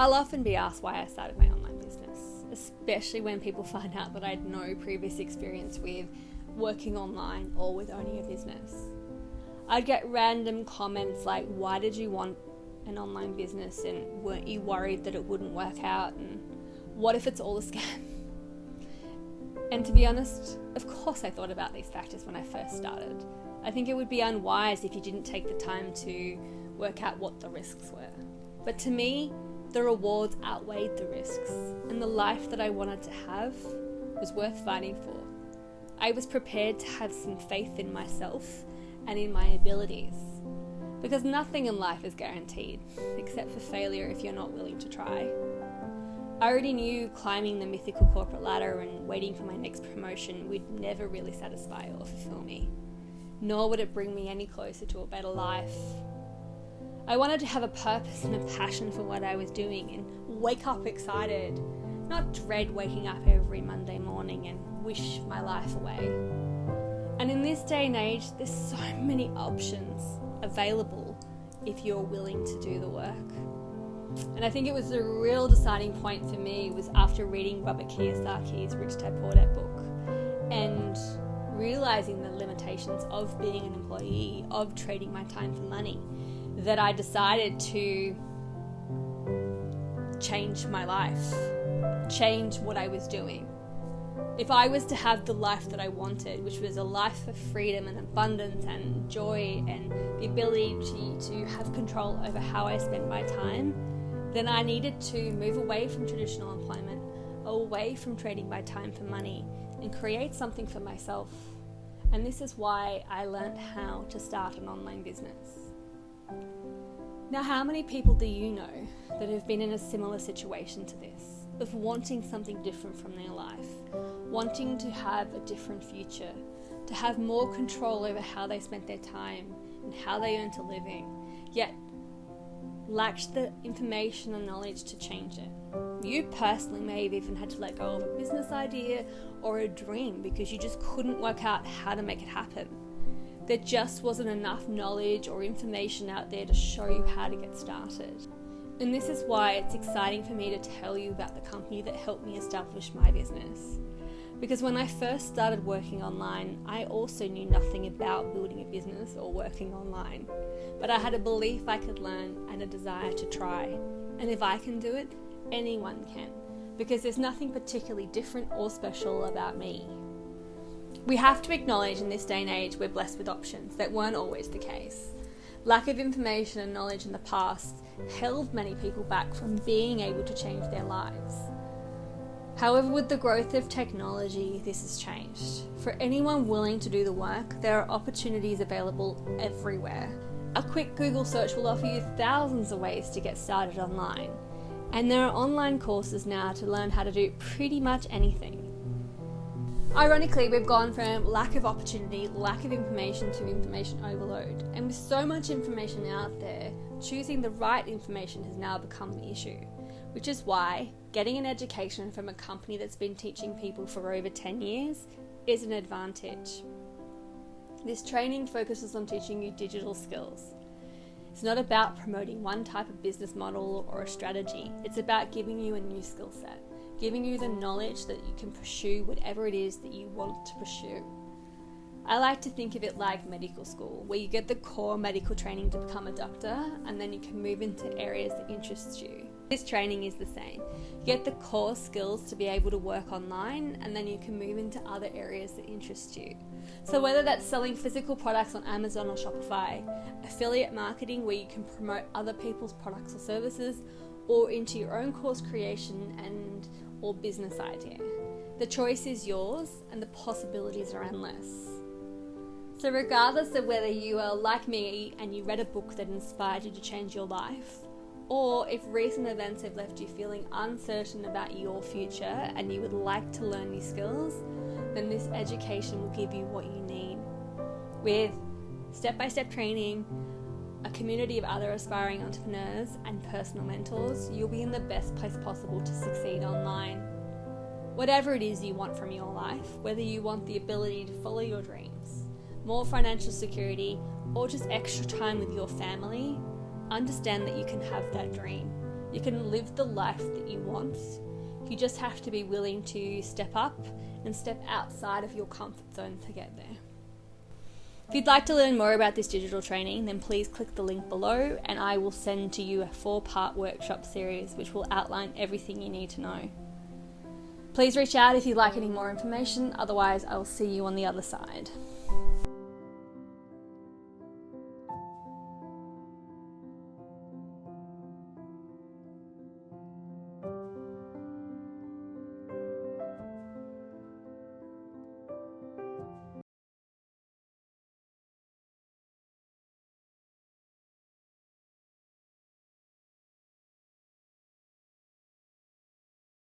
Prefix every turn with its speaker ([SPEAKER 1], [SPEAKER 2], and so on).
[SPEAKER 1] I'll often be asked why I started my online business, especially when people find out that I had no previous experience with working online or with owning a business. I'd get random comments like, why did you want an online business, and weren't you worried that it wouldn't work out, and what if it's all a scam? And to be honest, of course I thought about these factors when I first started. I think it would be unwise if you didn't take the time to work out what the risks were. But to me, the rewards outweighed the risks, and the life that I wanted to have was worth fighting for. I was prepared to have some faith in myself and in my abilities, because nothing in life is guaranteed, except for failure if you're not willing to try. I already knew climbing the mythical corporate ladder and waiting for my next promotion would never really satisfy or fulfill me, nor would it bring me any closer to a better life. I wanted to have a purpose and a passion for what I was doing and wake up excited, not dread waking up every Monday morning and wish my life away. And in this day and age, there's so many options available if you're willing to do the work. And I think it was the real deciding point for me was after reading Robert Kiyosaki's Rich Dad Poor Dad book and realizing the limitations of being an employee, of trading my time for money, that I decided to change my life, change what I was doing. If I was to have the life that I wanted, which was a life of freedom and abundance and joy and the ability to have control over how I spent my time, then I needed to move away from traditional employment, away from trading my time for money, and create something for myself. And this is why I learned how to start an online business. Now, how many people do you know that have been in a similar situation to this, of wanting something different from their life, wanting to have a different future, to have more control over how they spent their time and how they earned a living, yet lacked the information and knowledge to change it? You personally may have even had to let go of a business idea or a dream because you just couldn't work out how to make it happen. There just wasn't enough knowledge or information out there to show you how to get started. And this is why it's exciting for me to tell you about the company that helped me establish my business. Because when I first started working online, I also knew nothing about building a business or working online. But I had a belief I could learn and a desire to try. And if I can do it, anyone can. Because there's nothing particularly different or special about me. We have to acknowledge in this day and age we're blessed with options. That weren't always the case. Lack of information and knowledge in the past held many people back from being able to change their lives. However, with the growth of technology, this has changed. For anyone willing to do the work, there are opportunities available everywhere. A quick Google search will offer you thousands of ways to get started online. And there are online courses now to learn how to do pretty much anything. Ironically, we've gone from lack of opportunity, lack of information to information overload. And with so much information out there, choosing the right information has now become the issue. Which is why getting an education from a company that's been teaching people for over 10 years is an advantage. This training focuses on teaching you digital skills. It's not about promoting one type of business model or a strategy. It's about giving you a new skill set, giving you the knowledge that you can pursue whatever it is that you want to pursue. I like to think of it like medical school, where you get the core medical training to become a doctor, and then you can move into areas that interest you. This training is the same. You get the core skills to be able to work online, and then you can move into other areas that interest you. So whether that's selling physical products on Amazon or Shopify, affiliate marketing where you can promote other people's products or services, or into your own course creation and or business idea. The choice is yours and the possibilities are endless. So regardless of whether you are like me and you read a book that inspired you to change your life, or if recent events have left you feeling uncertain about your future and you would like to learn new skills, then this education will give you what you need. With step-by-step training, a community of other aspiring entrepreneurs and personal mentors, you'll be in the best place possible to succeed online. Whatever it is you want from your life, whether you want the ability to follow your dreams, more financial security, or just extra time with your family, understand that you can have that dream. You can live the life that you want. You just have to be willing to step up and step outside of your comfort zone to get there. If you'd like to learn more about this digital training, then please click the link below and I will send to you a 4-part workshop series which will outline everything you need to know. Please reach out if you'd like any more information, otherwise I will see you on the other side.